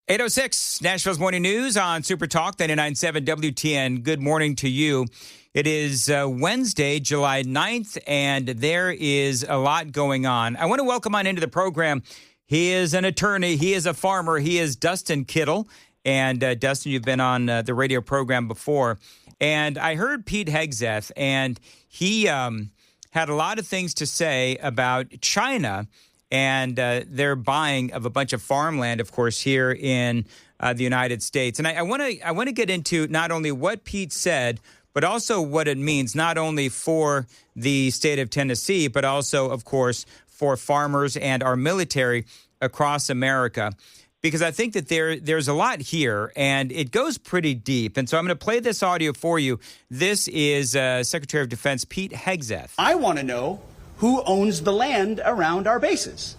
8:06, Nashville's Morning News on Super Talk 99.7 WTN. Good morning to you. It is Wednesday, July 9th, and there is a lot going on. I want to welcome on into the program. He is an attorney. He is a farmer. He is Dustin Kittle. And Dustin, you've been on the radio program before. And I heard Pete Hegseth, and he had a lot of things to say about China and their buying of a bunch of farmland, of course, here in the United States. And I want to get into not only what Pete said, but also what it means, not only for the state of Tennessee, but also, of course, for farmers and our military across America. Because I think that there's a lot here, and it goes pretty deep. And so I'm going to play this audio for you. This is Secretary of Defense Pete Hegseth. I want to know who owns the land around our bases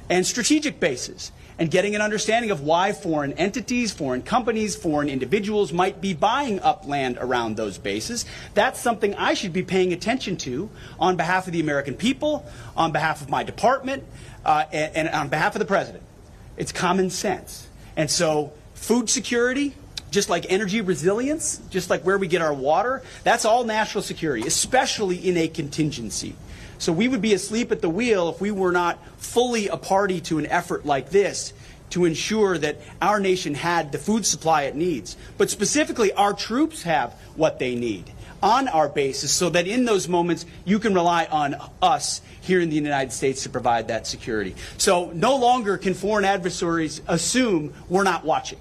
and strategic bases, and getting an understanding of why foreign entities, foreign companies, foreign individuals might be buying up land around those bases. That's something I should be paying attention to on behalf of the American people, on behalf of my department, and on behalf of the president. It's common sense. And so food security, just like energy resilience, just like where we get our water, that's all national security, especially in a contingency. So we would be asleep at the wheel if we were not fully a party to an effort like this to ensure that our nation had the food supply it needs. But specifically, our troops have what they need on our bases so that in those moments you can rely on us here in the United States to provide that security. So no longer can foreign adversaries assume we're not watching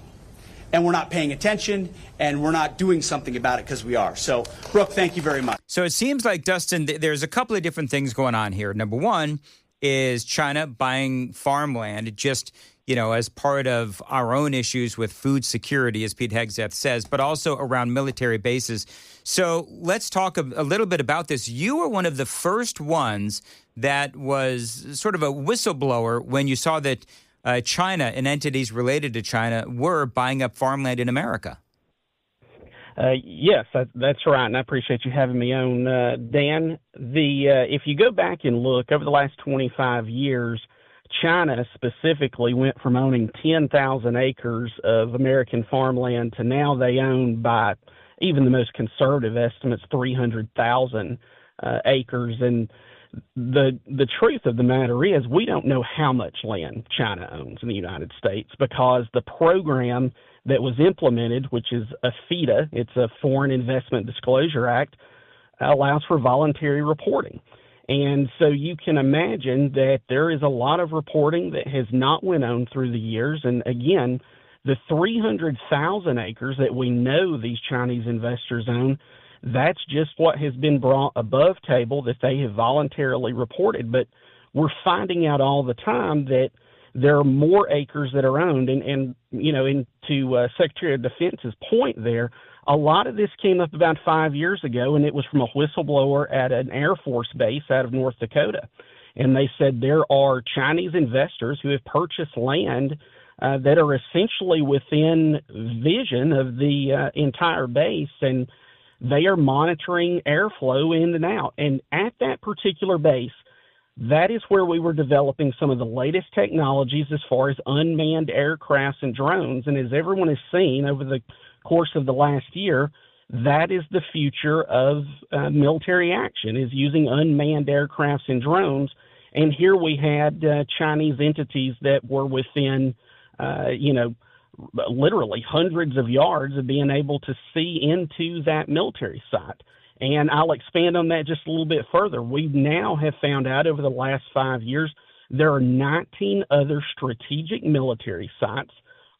and we're not paying attention and we're not doing something about it, because we are. So, Brooke, thank you very much. So it seems like, Dustin, there's a couple of different things going on here. Number one is China buying farmland just, as part of our own issues with food security, as Pete Hegseth says, but also around military bases. So let's talk a little bit about this. You were one of the first ones that was sort of a whistleblower when you saw that China and entities related to China were buying up farmland in America. Yes, that's right, and I appreciate you having me on, Dan. If you go back and look over the last 25 years, China specifically went from owning 10,000 acres of American farmland to now they own, by even the most conservative estimates, 300,000 acres. And the truth of the matter is we don't know how much land China owns in the United States, because the program that was implemented, which is a FIDA, it's a Foreign Investment Disclosure Act, allows for voluntary reporting. And so you can imagine that there is a lot of reporting that has not went on through the years. And again, the 300,000 acres that we know these Chinese investors own, that's just what has been brought above table that they have voluntarily reported. But we're finding out all the time that there are more acres that are owned. And to Secretary of Defense's point there, a lot of this came up about 5 years ago, and it was from a whistleblower at an Air Force base out of North Dakota. And they said there are Chinese investors who have purchased land that are essentially within vision of the entire base, and they are monitoring airflow in and out. And at that particular base, that is where we were developing some of the latest technologies as far as unmanned aircrafts and drones. And as everyone has seen over the course of the last year, that is the future of military action, is using unmanned aircrafts and drones. And here we had Chinese entities that were within, literally hundreds of yards of being able to see into that military site. And I'll expand on that just a little bit further. We now have found out over the last 5 years, there are 19 other strategic military sites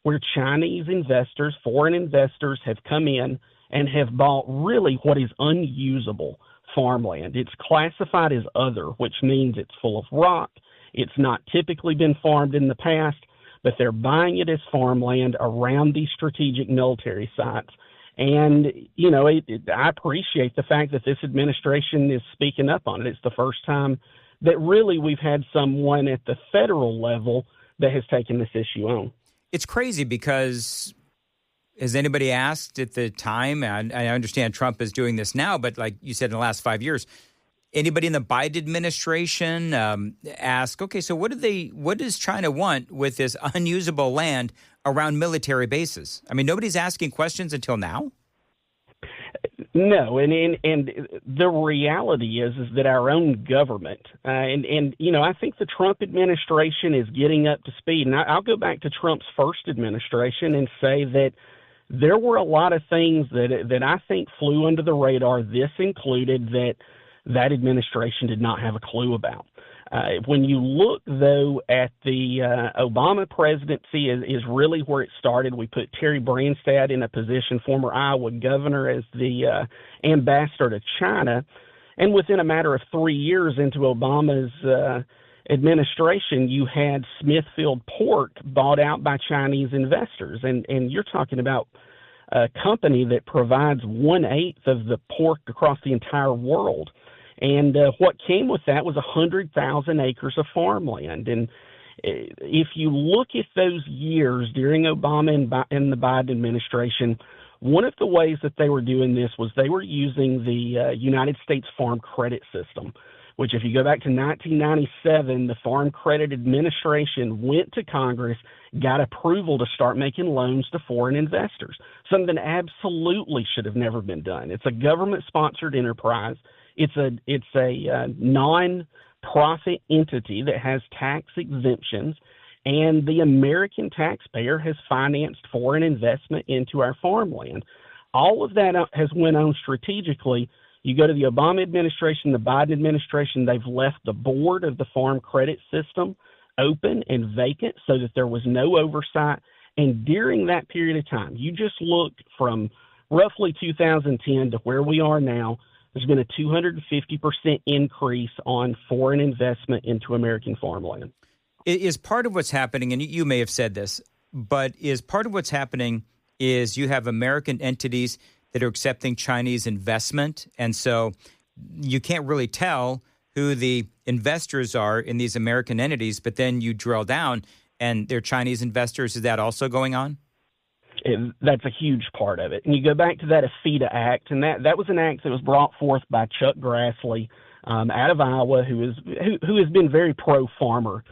where Chinese investors, foreign investors, have come in and have bought really what is unusable farmland. It's classified as other, which means it's full of rock. It's not typically been farmed in the past, but they're buying it as farmland around these strategic military sites. And, I appreciate the fact that this administration is speaking up on it. It's the first time that really we've had someone at the federal level that has taken this issue on. It's crazy because has anybody asked at the time, and I understand Trump is doing this now, but like you said, in the last 5 years, anybody in the Biden administration ask, okay, so what does China want with this unusable land around military bases. I mean, nobody's asking questions until now. No, and the reality is that our own government, and you know, I think the Trump administration is getting up to speed. And I'll go back to Trump's first administration and say that there were a lot of things that I think flew under the radar. This included that administration did not have a clue about. When you look, though, at the Obama presidency is really where it started. We put Terry Branstad in a position, former Iowa governor, as the ambassador to China. And within a matter of 3 years into Obama's administration, you had Smithfield Pork bought out by Chinese investors. And you're talking about a company that provides 1/8 of the pork across the entire world. And what came with that was 100,000 acres of farmland. And if you look at those years during Obama and the Biden administration, one of the ways that they were doing this was they were using the United States Farm Credit System, which if you go back to 1997, the Farm Credit Administration went to Congress, got approval to start making loans to foreign investors, something that absolutely should have never been done. It's a government-sponsored enterprise. It's a non-profit entity that has tax exemptions, and the American taxpayer has financed foreign investment into our farmland. All of that has went on strategically. You go to the Obama administration, the Biden administration, they've left the board of the Farm Credit System open and vacant so that there was no oversight. And during that period of time, you just looked from roughly 2010 to where we are now, there's been a 250% increase on foreign investment into American farmland. Is part of what's happening, and you may have said this, but is part of what's happening is you have American entities that are accepting Chinese investment, and so you can't really tell who the investors are in these American entities, but then you drill down and they're Chinese investors. Is that also going on? That's a huge part of it. And you go back to that AFITA Act, and that was an act that was brought forth by Chuck Grassley out of Iowa, who has been very pro-farmer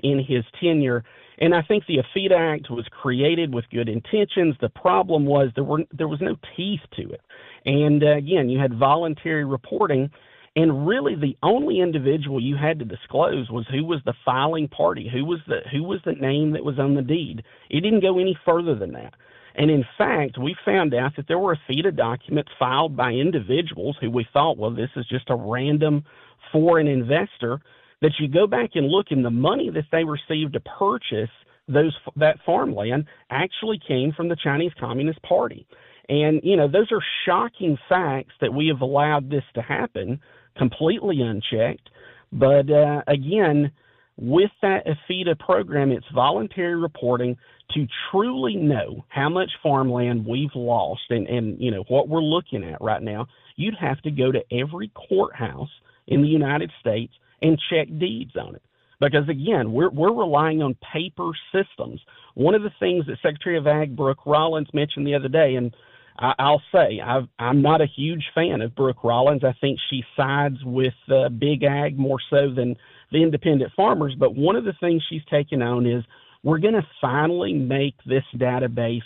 in his tenure. And I think the AFITA Act was created with good intentions. The problem was there was no teeth to it. And again, you had voluntary reporting, and really the only individual you had to disclose was who was the filing party, who was the name that was on the deed. It didn't go any further than that. And in fact, we found out that there were AFITA documents filed by individuals who we thought, well, this is just a random foreign investor, that you go back and look, and the money that they received to purchase that farmland actually came from the Chinese Communist Party. And, you know, those are shocking facts that we have allowed this to happen completely unchecked. But again, with that AFITA program, it's voluntary reporting to truly know how much farmland we've lost and you know, what we're looking at right now. You'd have to go to every courthouse in the United States and check deeds on it. Because, again, we're relying on paper systems. One of the things that Secretary of Ag Brooke Rollins mentioned the other day, and I'll say I'm not a huge fan of Brooke Rollins. I think she sides with big ag more so than the independent farmers. But one of the things she's taken on is we're going to finally make this database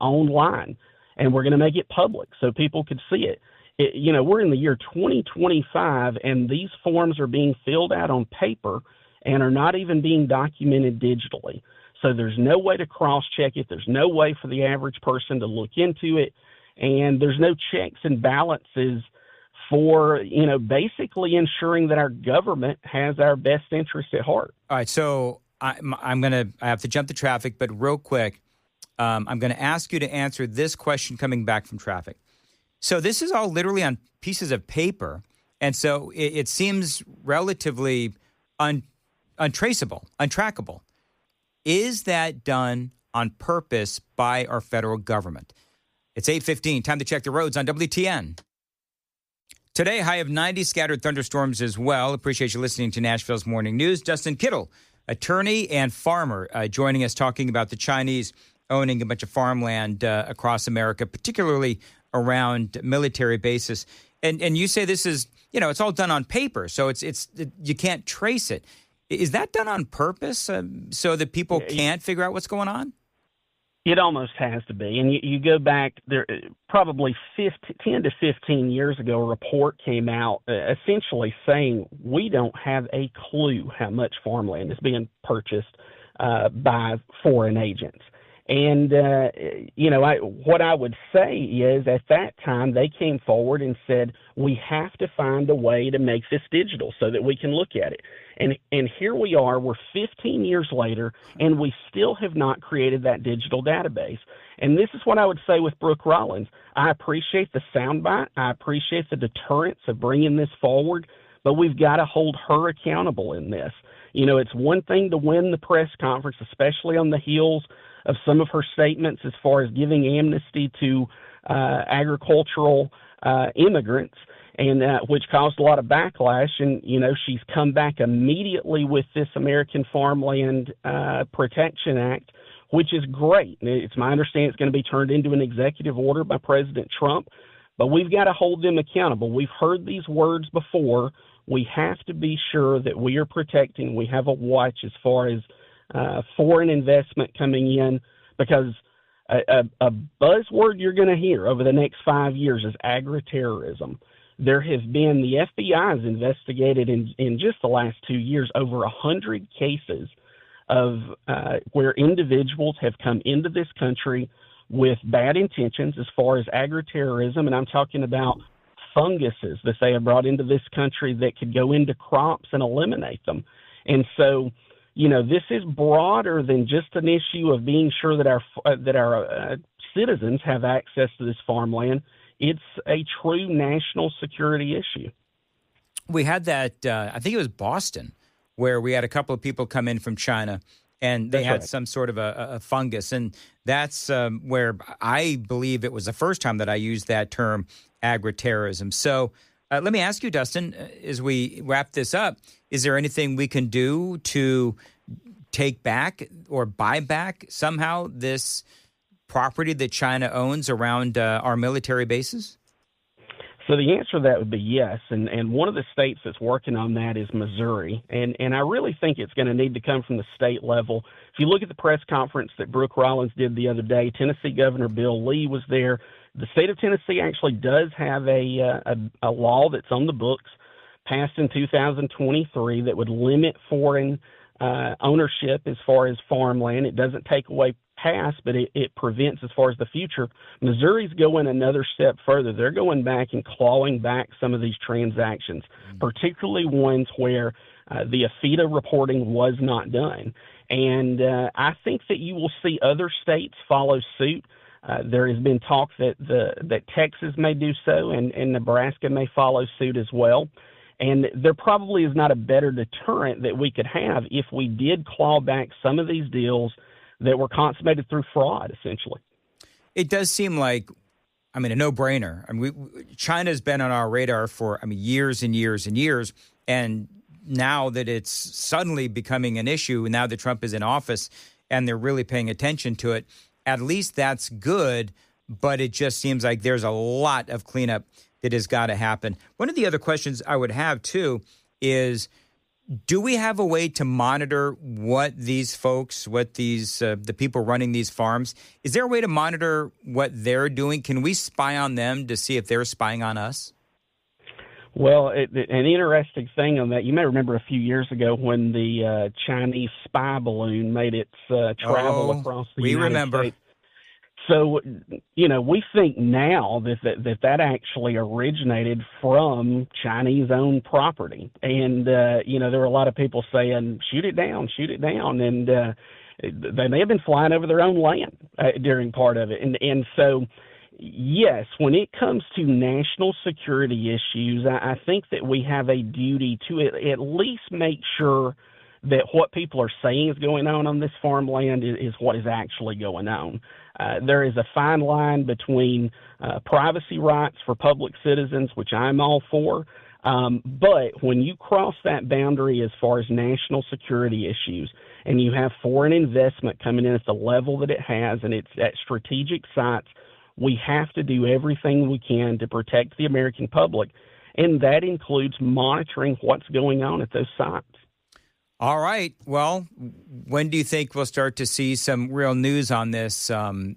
online, and we're going to make it public so people could see it. You know, we're in the year 2025, and these forms are being filled out on paper and are not even being documented digitally. So there's no way to cross-check it. There's no way for the average person to look into it. And there's no checks and balances for, you know, basically ensuring that our government has our best interests at heart. All right, so I have to jump the traffic, but real quick, I'm going to ask you to answer this question coming back from traffic. So this is all literally on pieces of paper, and so it seems relatively untraceable, untrackable. Is that done on purpose by our federal government? It's 8:15. Time to check the roads on WTN. Today, high of 90, scattered thunderstorms as well. Appreciate you listening to Nashville's Morning News. Justin Kittle, attorney and farmer, joining us talking about the Chinese owning a bunch of farmland across America, particularly around military bases. And you say this is, you know, it's all done on paper, so it's you can't trace it. Is that done on purpose so that people can't figure out what's going on? It almost has to be. And you go back there, probably 10 to 15 years ago, a report came out essentially saying we don't have a clue how much farmland is being purchased by foreign agents. And, what I would say is at that time they came forward and said, we have to find a way to make this digital so that we can look at it. And here we are, we're 15 years later, and we still have not created that digital database. And this is what I would say with Brooke Rollins. I appreciate the soundbite. I appreciate the deterrence of bringing this forward, but we've got to hold her accountable in this. It's one thing to win the press conference, especially on the heels of some of her statements as far as giving amnesty to agricultural immigrants, and which caused a lot of backlash. And, she's come back immediately with this American Farmland Protection Act, which is great. It's my understanding it's going to be turned into an executive order by President Trump, but we've got to hold them accountable. We've heard these words before. We have to be sure that we are protecting. We have a watch as far as foreign investment coming in, because a buzzword you're going to hear over the next 5 years is agri-terrorism. There have been, the FBI has investigated in just the last 2 years over 100 cases of where individuals have come into this country with bad intentions as far as agri-terrorism, and I'm talking about funguses that they have brought into this country that could go into crops and eliminate them. And so, this is broader than just an issue of being sure that our citizens have access to this farmland. It's a true national security issue. We had that, I think it was Boston, where we had a couple of people come in from China, and they had some sort of a fungus. And that's where I believe it was the first time that I used that term, agri-terrorism. So let me ask you, Dustin, as we wrap this up, is there anything we can do to take back or buy back somehow this property that China owns around our military bases? So the answer to that would be yes, and one of the states that's working on that is Missouri, and I really think it's going to need to come from the state level. If you look at the press conference that Brooke Rollins did the other day, Tennessee Governor Bill Lee was there. The state of Tennessee actually does have a law that's on the books, passed in 2023, that would limit foreign ownership as far as farmland. It doesn't take away past, but it prevents as far as the future. Missouri's going another step further. They're going back and clawing back some of these transactions, particularly ones where the AFITA reporting was not done. And I think that you will see other states follow suit. There has been talk that Texas may do so, and Nebraska may follow suit as well. And there probably is not a better deterrent that we could have if we did claw back some of these deals that were consummated through fraud, essentially. It does seem like, a no-brainer. China's been on our radar for, years and years and years, and now that it's suddenly becoming an issue, now that Trump is in office and they're really paying attention to it, at least that's good, but it just seems like there's a lot of cleanup that has got to happen. One of the other questions I would have, too, is do we have a way to monitor what these folks, the people running these farms, is there a way to monitor what they're doing? Can we spy on them to see if they're spying on us? Well, an interesting thing on that, you may remember a few years ago when the Chinese spy balloon made its travel across the United States. So, we think now that actually originated from Chinese-owned property. And, there were a lot of people saying, shoot it down. And they may have been flying over their own land during part of it. And so, yes, when it comes to national security issues, I think that we have a duty to at least make sure that what people are saying is going on this farmland is what is actually going on. There is a fine line between privacy rights for public citizens, which I'm all for, but when you cross that boundary as far as national security issues and you have foreign investment coming in at the level that it has and it's at strategic sites, we have to do everything we can to protect the American public, and that includes monitoring what's going on at those sites. All right. Well, when do you think we'll start to see some real news on this, starting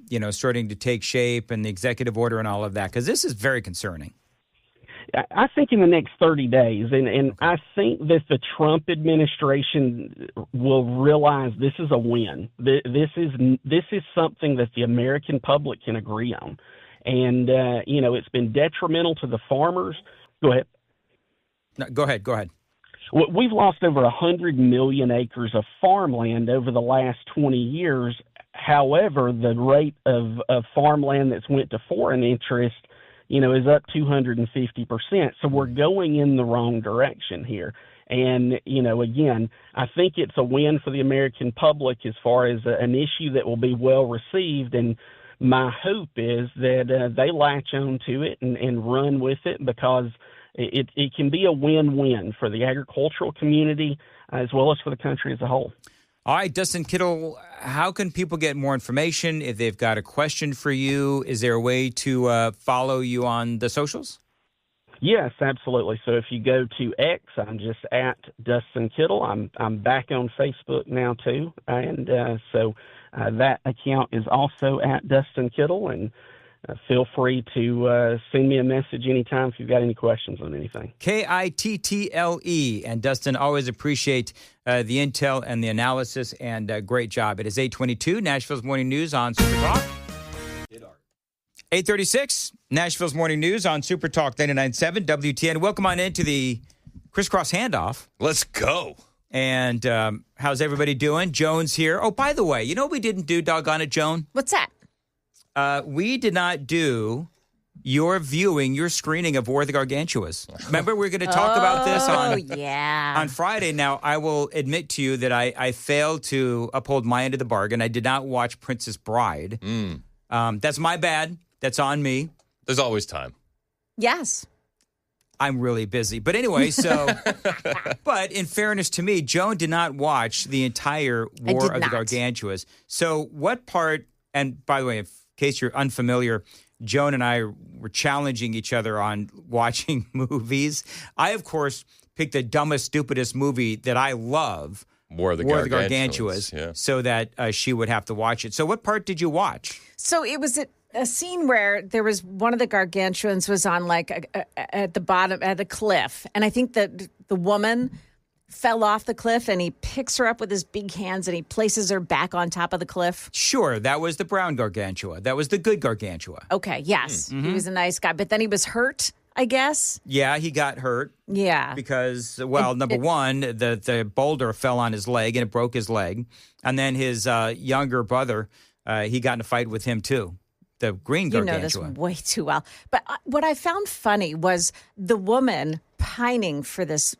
to take shape and the executive order and all of that? Because this is very concerning. I think in the next 30 days, and I think that the Trump administration will realize this is a win. This is something that the American public can agree on. And, it's been detrimental to the farmers. Go ahead. No, go ahead. We've lost over 100 million acres of farmland over the last 20 years. However, the rate of farmland that's went to foreign interest, is up 250%. So we're going in the wrong direction here. And, again, I think it's a win for the American public as far as an issue that will be well received. And my hope is that they latch on to it and run with it, because it can be a win-win for the agricultural community as well as for the country as a whole. All right, Dustin Kittle, how can people get more information if they've got a question for you? Is there a way to follow you on the socials? Yes, absolutely. So if you go to X, I'm just at Dustin Kittle. I'm back on Facebook now too, and so that account is also at Dustin Kittle, and feel free to send me a message anytime if you've got any questions on anything. Kittle. And Dustin, always appreciate the intel and the analysis, and great job. It is 8:22, Nashville's Morning News on Super Talk. 8:36, Nashville's Morning News on Super Talk 99.7 WTN. Welcome on into the crisscross handoff. Let's go. And how's everybody doing? Joan's here. Oh, by the way, you know what we didn't do, doggone it, Joan? What's that? We did not do your screening of War of the Gargantuas. Remember, we're going to talk about this on Friday. Now, I will admit to you that I failed to uphold my end of the bargain. I did not watch Princess Bride. That's my bad. That's on me. There's always time. Yes. I'm really busy. But anyway, but in fairness to me, Joan did not watch the entire War of the Gargantuas. So what part, and by the way, in case you're unfamiliar, Joan and I were challenging each other on watching movies. I, of course, picked the dumbest, stupidest movie that I love, War of the Gargantuas, so that she would have to watch it. So what part did you watch? So it was a scene where there was one of the gargantuans was on at the bottom at the cliff, and I think that the woman fell off the cliff, and he picks her up with his big hands and he places her back on top of the cliff. Sure, that was the brown gargantua. That was the good gargantua. Okay, yes, he was a nice guy, but then he was hurt, I guess. Yeah, he got hurt. Yeah, because number one, the boulder fell on his leg and it broke his leg, and then his younger brother, he got in a fight with him too. The green gargantua. You know this way too well. But what I found funny was the woman pining for this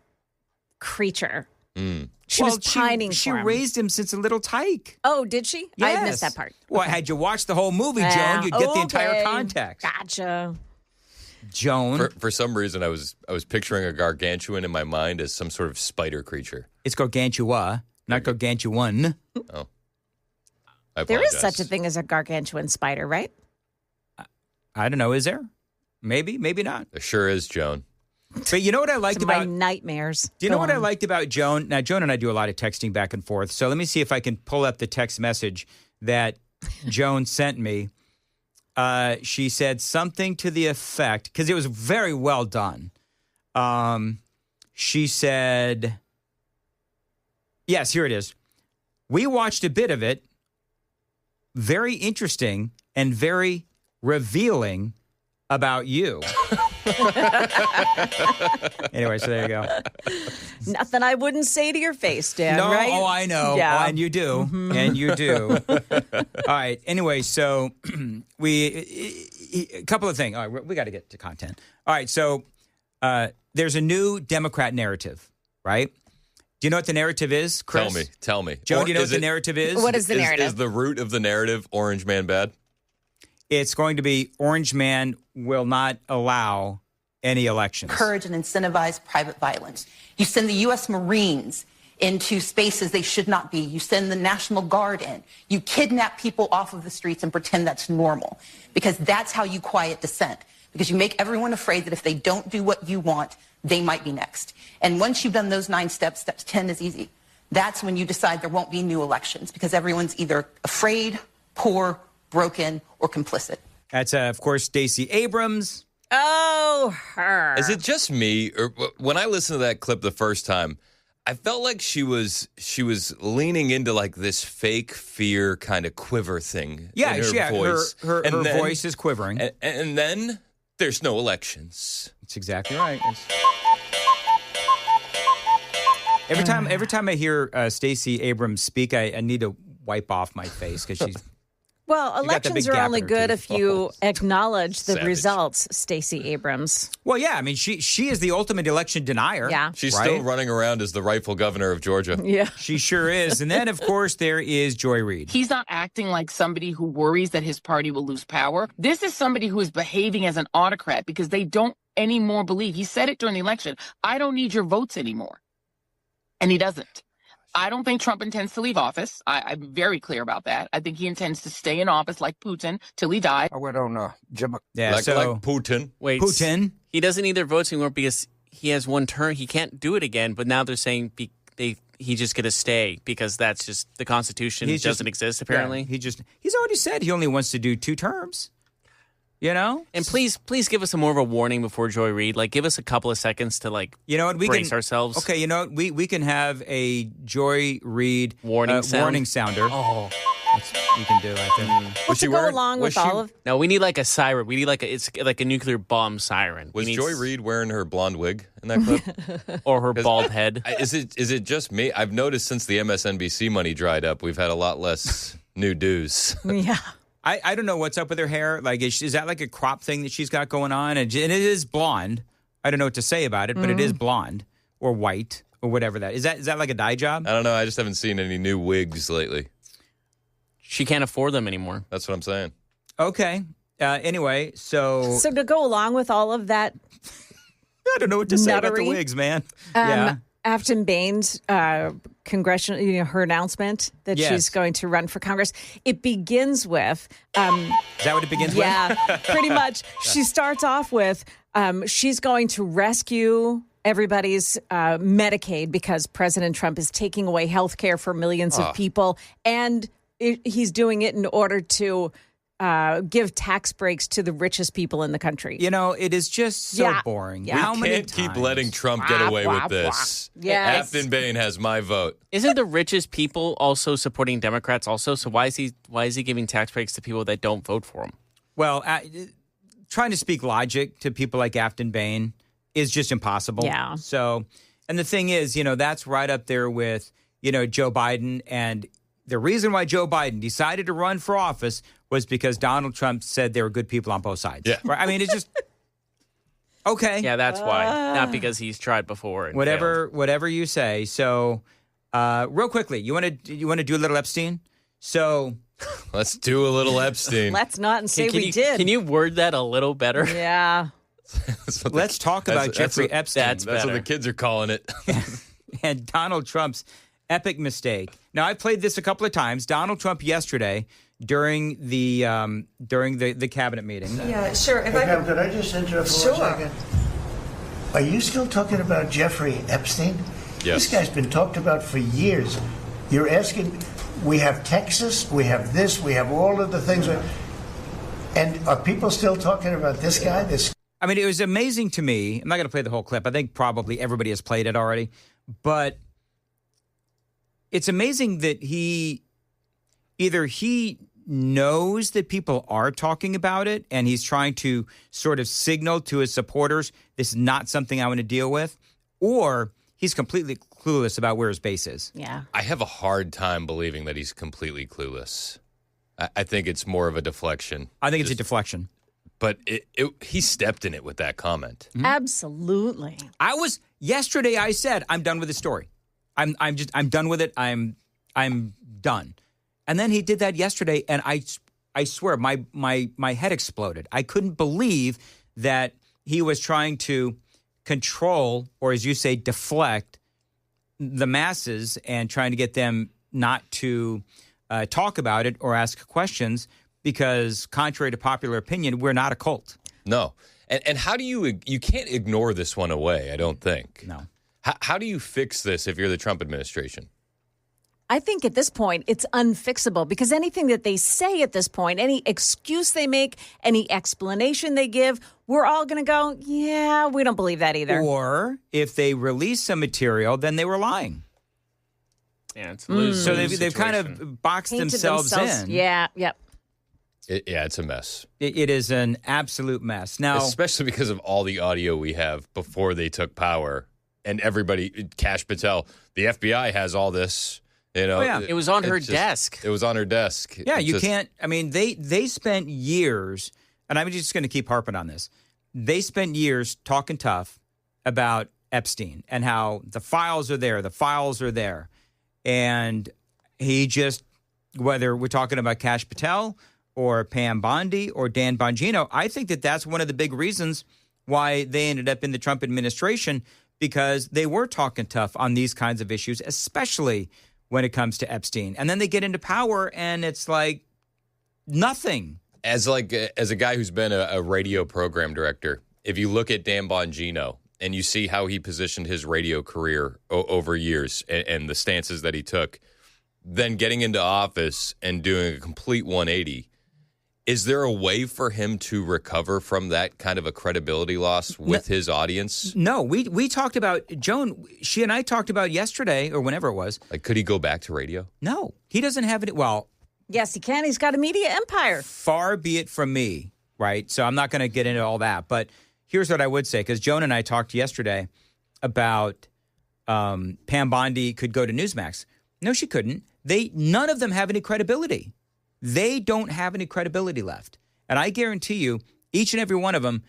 creature. She was pining She for him. raised him since a little tyke. Oh, did she? Yes. I missed that part. Well, had you watched the whole movie, Joan, you'd get the entire context. Gotcha. Joan. For some reason, I was picturing a gargantuan in my mind as some sort of spider creature. It's gargantua, not gargantuan. Oh. There is such a thing as a gargantuan spider, right? I don't know. Is there? Maybe, maybe not. There sure is, Joan. But you know what I liked about my nightmares. Do you know what I liked about Joan? Now, Joan and I do a lot of texting back and forth. So let me see if I can pull up the text message that Joan sent me. She said something to the effect, because it was very well done. She said, yes, here it is. We watched a bit of it. Very interesting and very revealing about you. Anyway, so there you go. Nothing I wouldn't say to your face, Dan, no, right? Oh, I know. Yeah. And you do. Mm-hmm. And you do. All right. Anyway, so a couple of things. All right, we got to get to content. All right. So there's a new Democrat narrative, right? Do you know what the narrative is, Chris? Tell me. Joe, do you know what the narrative is? What is the narrative? Is the root of the narrative Orange Man bad? It's going to be Orange Man will not allow any elections. Encourage and incentivize private violence. You send the U.S. Marines into spaces they should not be. You send the National Guard in. You kidnap people off of the streets and pretend that's normal, because that's how you quiet dissent, because you make everyone afraid that if they don't do what you want, they might be next. And once you've done those 9 steps, step 10 is easy. that's when you decide there won't be new elections because everyone's either afraid, poor, broken, or complicit. That's, of course, Stacey Abrams. Oh, her. Is it just me, or when I listened to that clip the first time, I felt like she was leaning into like this fake fear kind of quiver thing. Yeah, in her voice. Her And then- voice is quivering. and then there's no elections. That's exactly right. Every time I hear Stacey Abrams speak, I need to wipe off my face because she's. Well, got that big elections are gap only in her good tooth. if you acknowledge the Savage. results, Stacey Abrams. Well, yeah, I mean, she is the ultimate election denier. Yeah. She's Right? still running around as the rightful governor of Georgia. Yeah. She sure is. And then, of course, there is Joy Reid. He's not acting like somebody who worries that his party will lose power. This is somebody who is behaving as an autocrat because they don't anymore believe. He said it during the election. I don't need your votes anymore. And he doesn't. I don't think Trump intends to leave office. I'm very clear about that. I think he intends to stay in office like Putin till he dies. I went on Jim. Yeah, like so Putin. Wait, Putin. he doesn't need their votes anymore because he has one term. He can't do it again. But now they're saying he just get to stay because that's just the Constitution doesn't exist apparently. Yeah, he's already said he only wants to do 2 terms. You know? And please give us more of a warning before Joy Reid. Like, give us a couple of seconds to You know what? We brace can ourselves. Okay, you know what? We can have a Joy Reid Warning sound? warning sounder. Oh, That's what we can do, I think. Well, to go along with all of no, we need like a siren. We need it's like a nuclear bomb siren. Was We need Joy Reid wearing her blonde wig in that clip? or her bald head? Is it just me? I've noticed since the MSNBC money dried up, we've had a lot less new dues. yeah. I don't know what's up with her hair. Like, is that like a crop thing that she's got going on? And it is blonde. I don't know what to say about it, but it is blonde or white or whatever that is. That like a dye job? I don't know. I just haven't seen any new wigs lately. She can't afford them anymore. That's what I'm saying. Okay. Anyway, so So to go along with all of that, I don't know what to say about the nuttery. wigs, man. Yeah. Afton Bain's congressional, her announcement that Yes. she's going to run for Congress, it begins with, Is that what it begins with? yeah, pretty much. She starts off with, she's going to rescue everybody's Medicaid because President Trump is taking away health care for millions of people. And he's doing it in order to give tax breaks to the richest people in the country. You know, it is just so Yeah. boring. Yeah. How many Can't keep times? letting Trump get away with this. Yes. Afton Bain has my vote. Isn't the richest people also supporting Democrats also? So why is he giving tax breaks to people that don't vote for him? Well, trying to speak logic to people like Afton Bain is just impossible. Yeah. So, and the thing is, that's right up there with, Joe Biden. And the reason why Joe Biden decided to run for office was because Donald Trump said there were good people on both sides. Yeah. Right? I mean, it's just, okay. Yeah, that's why. Not because he's tried before. And failed. Whatever you say. So, real quickly, you want to do a little Epstein? So, Let's do a little Epstein. Let's not say we did. Can you word that a little better? Yeah. let's talk about Jeffrey Epstein. that's That's what better. the kids are calling it. And Donald Trump's epic mistake. Now, I played this a couple of times. Donald Trump yesterday during the cabinet meeting. Yeah, sure. If Hey, I Pam, could I just interrupt for Sure. 1 second? Are you still talking about Jeffrey Epstein? Yes. This guy's been talked about for years. You're asking, we have Texas, we have this, we have all of the things. And are people still talking about this guy? I mean, it was amazing to me. I'm not going to play the whole clip. I think probably everybody has played it already. But it's amazing that he knows that people are talking about it and he's trying to sort of signal to his supporters, this is not something I want to deal with, or he's completely clueless about where his base is. Yeah. I have a hard time believing that he's completely clueless. I think it's more of a deflection. I think it's a deflection. But he stepped in it with that comment. Absolutely. Yesterday I said, I'm done with the story. I'm done with it. I'm done. And then he did that yesterday, and I swear my head exploded. I couldn't believe that he was trying to control, or as you say, deflect the masses and trying to get them not to talk about it or ask questions because, contrary to popular opinion, we're not a cult. No. And how do you can't ignore this one away, I don't think. No. How do you fix this if you're the Trump administration? I think at this point it's unfixable because anything that they say at this point, any excuse they make, any explanation they give, we're all going to go, yeah, we don't believe that either. Or if they release some material, then they were lying. Yeah, it's a lose. So they've kind of boxed Painted themselves in. Yeah, yep. It's a mess. It is an absolute mess. Now, especially because of all the audio we have before they took power, and everybody, Kash Patel, the FBI has all this. You know, it was on her desk. It was on her desk. Yeah, can't. I mean, they spent years, and I'm just going to keep harping on this. They spent years talking tough about Epstein and how the files are there, and he just, whether we're talking about Kash Patel or Pam Bondi or Dan Bongino, I think that's one of the big reasons why they ended up in the Trump administration, because they were talking tough on these kinds of issues, especially when it comes to Epstein. And then they get into power and it's like nothing. As a guy who's been a radio program director, if you look at Dan Bongino and you see how he positioned his radio career over years and the stances that he took, then getting into office and doing a complete 180, is there a way for him to recover from that kind of a credibility loss with his audience? No, we talked about, Joan, she and I talked about yesterday or whenever it was. Like, could he go back to radio? No, he doesn't have it. Well, yes, he can. He's got a media empire. Far be it from me, right? So I'm not going to get into all that. But here's what I would say, because Joan and I talked yesterday about Pam Bondi could go to Newsmax. No, she couldn't. None of them have any credibility. They don't have any credibility left. And I guarantee you, each and every one of them,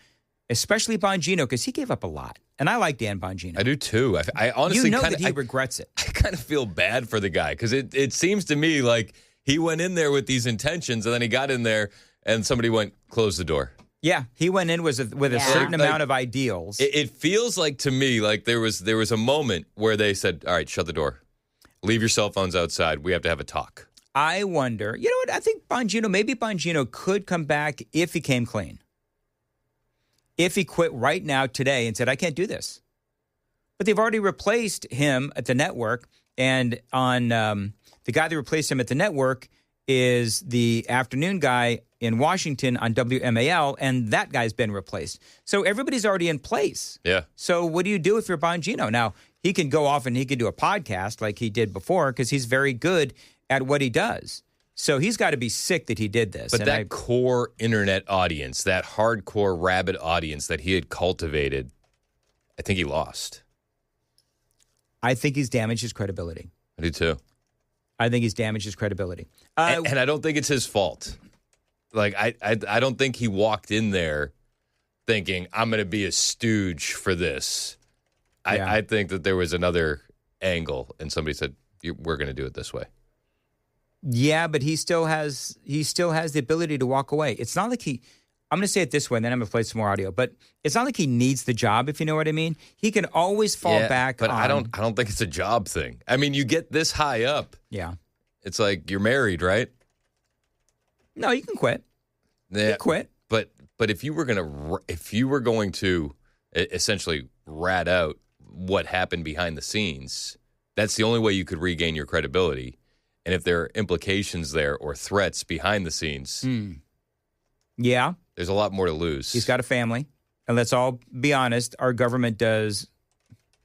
especially Bongino, because he gave up a lot. And I like Dan Bongino. I do too. I honestly that he regrets it. I kind of feel bad for the guy because it seems to me like he went in there with these intentions and then he got in there and somebody went, close the door. Yeah, he went in with a certain amount of ideals. It feels like to me like there was a moment where they said, all right, shut the door. Leave your cell phones outside. We have to have a talk. I wonder, you know what, I think maybe Bongino could come back if he came clean. If he quit right now today and said, I can't do this. But they've already replaced him at the network, and on the guy that replaced him at the network is the afternoon guy in Washington on WMAL, and that guy's been replaced. So everybody's already in place. Yeah. So what do you do if you're Bongino? Now, he can go off and he can do a podcast like he did before because he's very good at what he does. So he's got to be sick that he did this. But that core internet audience, that hardcore rabid audience that he had cultivated, I think he lost. I think he's damaged his credibility. I do too. I think he's damaged his credibility. And I don't think it's his fault. Like, I don't think he walked in there thinking, I'm going to be a stooge for this. Yeah. I think that there was another angle, and somebody said, we're going to do it this way. Yeah, but he still has the ability to walk away. It's not like I'm going to say it this way, and then I'm going to play some more audio, but it's not like he needs the job, if you know what I mean. He can always fall back but on. I don't think it's a job thing. I mean, you get this high up. Yeah. It's like you're married, right? No, you can quit. Yeah, you can quit. But if you were going to essentially rat out what happened behind the scenes, that's the only way you could regain your credibility. And if there are implications there or threats behind the scenes, yeah, there's a lot more to lose. He's got a family. And let's all be honest, our government does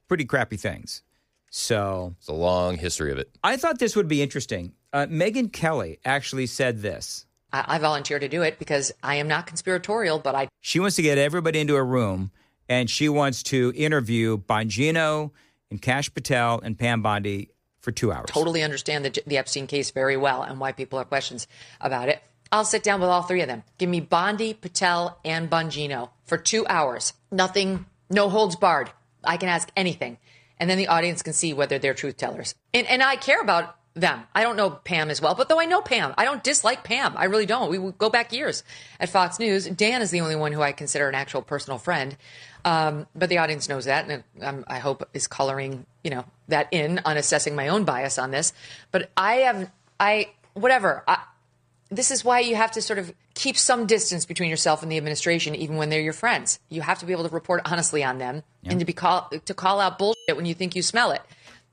pretty crappy things. So it's a long history of it. I thought this would be interesting. Megyn Kelly actually said this. I volunteer to do it because I am not conspiratorial, but She wants to get everybody into a room, and she wants to interview Bongino and Kash Patel and Pam Bondi for 2 hours. Totally understand the Epstein case very well and why people have questions about it. I'll sit down with all three of them. Give me Bondi, Patel, and Bongino for 2 hours. Nothing, no holds barred. I can ask anything. And then the audience can see whether they're truth tellers. And I care about them. I don't know Pam as well, but though I know Pam, I don't dislike Pam. I really don't. We go back years at Fox News. Dan is the only one who I consider an actual personal friend. But the audience knows that, and I hope is coloring, that in on assessing my own bias on this. But this is why you have to sort of keep some distance between yourself and the administration, even when they're your friends. You have to be able to report honestly on them and to call out bullshit when you think you smell it.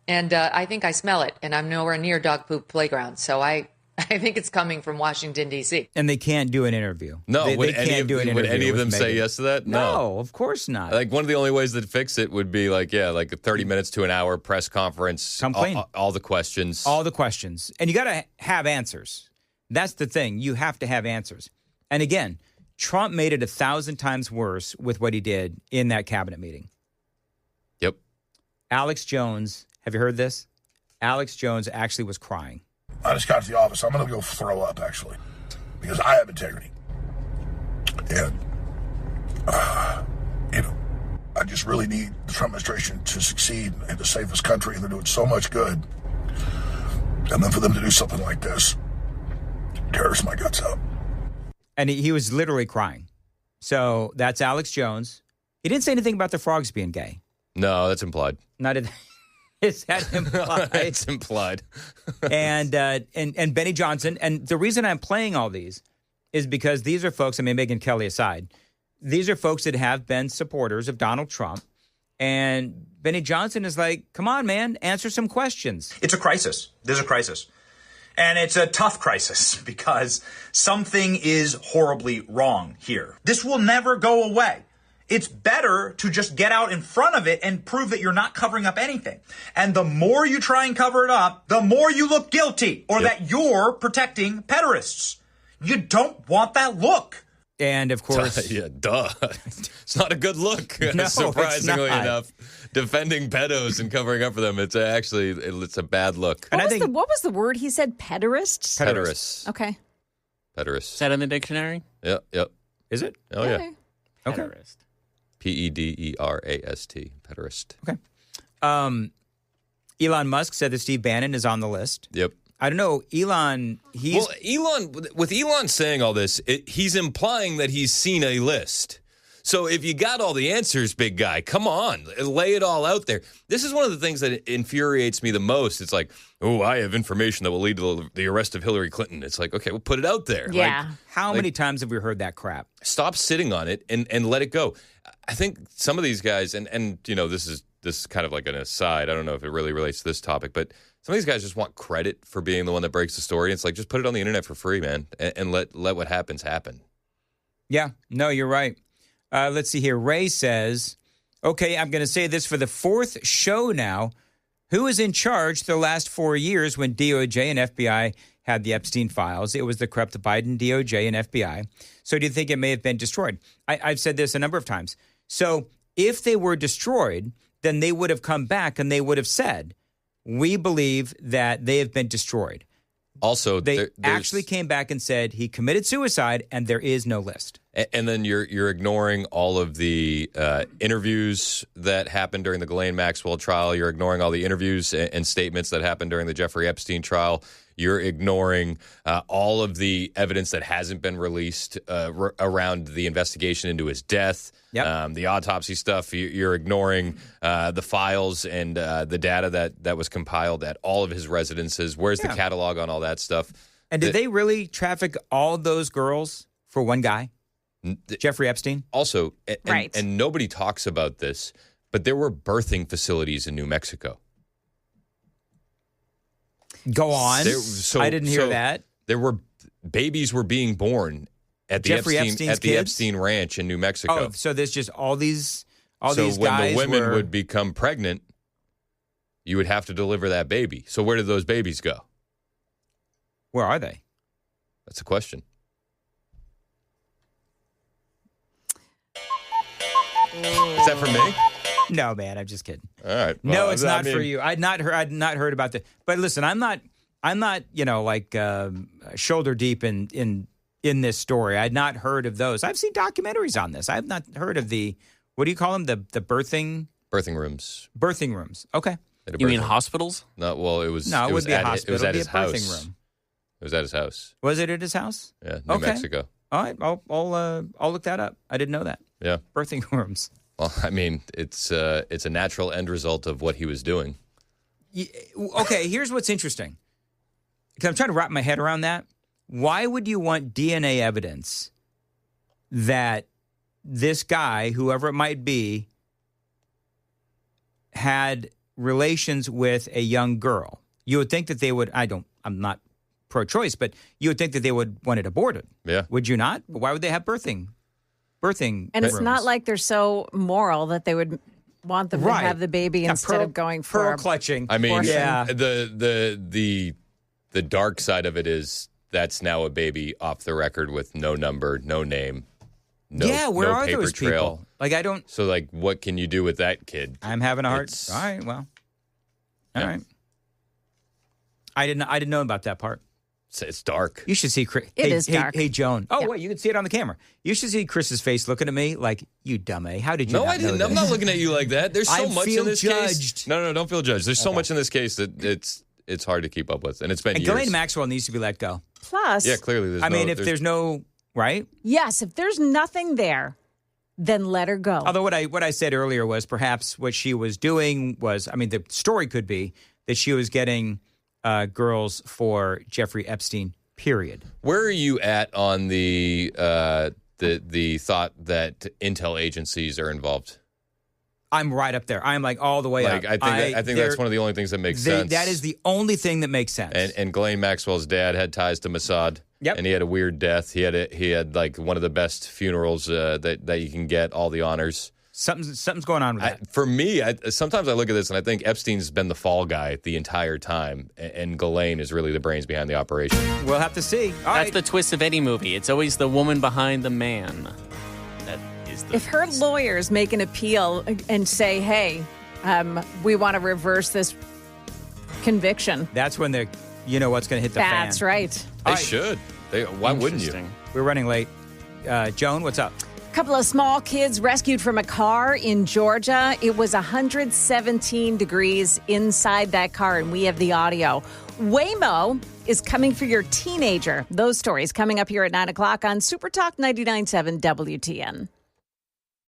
And I think I smell it, and I'm nowhere near dog poop playground. So I think it's coming from Washington, D.C. And they can't do an interview. No, they would any of them with say Megyn. yes to that? No, of course not. Like one of the only ways to fix it would be like 30 minutes to an hour press conference. Come clean. All the questions. All the questions. And you got to have answers. That's the thing. You have to have answers. And again, Trump made it 1,000 times worse with what he did in that cabinet meeting. Yep. Alex Jones, have you heard this? Alex Jones actually was crying. I just got to the office. I'm going to go throw up, actually, because I have integrity. And, I just really need the Trump administration to succeed and to save this country. They're doing so much good. And then for them to do something like this tears my guts out. And he was literally crying. So that's Alex Jones. He didn't say anything about the frogs being gay. No, that's implied. Not a, is that implied? It's implied. and Benny Johnson. And the reason I'm playing all these is because these are folks, I mean, Megyn Kelly aside, these are folks that have been supporters of Donald Trump. And Benny Johnson is like, come on, man, answer some questions. It's a crisis. There's a crisis. And it's a tough crisis because something is horribly wrong here. This will never go away. It's better to just get out in front of it and prove that you're not covering up anything. And the more you try and cover it up, the more you look guilty or that you're protecting pederasts. You don't want that look. And of course, yeah, duh. It's not a good look. No, surprisingly it's not. enough, defending pedos and covering up for them, it's a bad look. What was the word he said? Pederasts? Pederasts. Okay. Pederasts. Is that in the dictionary? Yep. Is it? Oh, yeah. Okay. Pederast. Pederast. Pederast. Okay. Elon Musk said that Steve Bannon is on the list. Yep. I don't know. Elon with Elon saying all this, he's implying that he's seen a list. So if you got all the answers, big guy, come on, lay it all out there. This is one of the things that infuriates me the most. It's like, oh, I have information that will lead to the arrest of Hillary Clinton. It's like, okay, well, put it out there. Yeah. How many times have we heard that crap? Stop sitting on it and let it go. I think some of these guys, and this is kind of like an aside. I don't know if it really relates to this topic, but some of these guys just want credit for being the one that breaks the story. It's like, just put it on the internet for free, man, and let what happens happen. Yeah, no, you're right. Let's see here. Ray says, okay, I'm going to say this for the fourth show now. Who was in charge the last 4 years when DOJ and FBI had the Epstein files? It was the corrupt Biden DOJ and FBI. So do you think it may have been destroyed? I've said this a number of times. So if they were destroyed, then they would have come back and they would have said, we believe that they have been destroyed. Also, they actually came back and said he committed suicide and there is no list. And then you're ignoring all of the interviews that happened during the Ghislaine Maxwell trial. You're ignoring all the interviews and statements that happened during the Jeffrey Epstein trial. You're ignoring all of the evidence that hasn't been released around the investigation into his death, the autopsy stuff. You're ignoring the files and the data that was compiled at all of his residences. Where's the catalog on all that stuff? And did they really traffic all those girls for one guy? Jeffrey Epstein? Also, Right. and nobody talks about this, but there were birthing facilities in New Mexico. Go on. I didn't hear that. There were babies were being born at the Jeffrey Epstein Epstein's Ranch in New Mexico. Oh, so there's just all these so these when guys the women were... would become pregnant, you would have to deliver that baby. So where did those babies go? Where are they? That's a question. Is that for me? No, man, I'm just kidding. All right. No, it's not for you. I'd not heard about that. But listen, I'm not, shoulder deep in this story. I'd not heard of those. I've seen documentaries on this. I've not heard of the, what do you call them? The birthing rooms. Birthing rooms. Okay. You mean hospitlook? No, well, it was. No, it would be a hospital. It was at It'd his be a birthing house. room. It was at his house. Was it at his house? Yeah, New Mexico. All right, I'll look that up. I didn't know that. Yeah. Birthing rooms. Well, I mean, it's a natural end result of what he was doing. Okay, here's what's interesting. Because I'm trying to wrap my head around that. Why would you want DNA evidence that this guy, whoever it might be, had relations with a young girl, you would think that they would, I'm not pro-choice, but you would think that they would want it aborted. Yeah. Would you not? Why would they have birthing And it's rooms? not like they're so moral that they would want them to have the baby instead of going for pearl clutching. I mean, abortion. Yeah. the dark side of it is that's now a baby off the record with no number, no name, where no are paper those trail. people? Like, I don't. So, like, what can you do with that kid? I'm having a hard. All right, well, all right. I didn't know about that part. It's dark. You should see Chris. It is dark. Hey, Joan. Oh, wait, you can see it on the camera. You should see Chris's face looking at me like, you dumb A. How did you No, not I didn't. know I'm this? not looking at you like that. There's so I much feel in this judged. case. No, don't feel judged. There's so much in this case that it's hard to keep up with, and it's been And years. Ghislaine Maxwell needs to be let go. Plus, Yeah, clearly. If there's no right. yes, if there's nothing there, then let her go. Although what I said earlier was perhaps what she was doing was, the story could be that she was getting girls for Jeffrey Epstein. Period. Where are you at on the thought that intel agencies are involved? I'm right up there. I'm like all the way up. I think that's one of the only things that makes sense. That is the only thing that makes sense. And Ghislaine Maxwell's dad had ties to Mossad. Yep. And he had a weird death. He had like one of the best funerals that you can get, all the honors. Something's going on with that. For me, sometimes I look at this and I think Epstein's been the fall guy the entire time, and Ghislaine is really the brains behind the operation. We'll have to see. That's the twist of any movie. It's always the woman behind the man. That is the If her lawyers make an appeal and say, hey, we want to reverse this conviction. That's when what's going to hit the fan. That's right. They should. Why wouldn't you? We're running late. Joan, what's up? A couple of small kids rescued from a car in Georgia. It was 117 degrees inside that car, and we have the audio. Waymo is coming for your teenager. Those stories coming up here at 9 o'clock on Super Talk 99.7 WTN.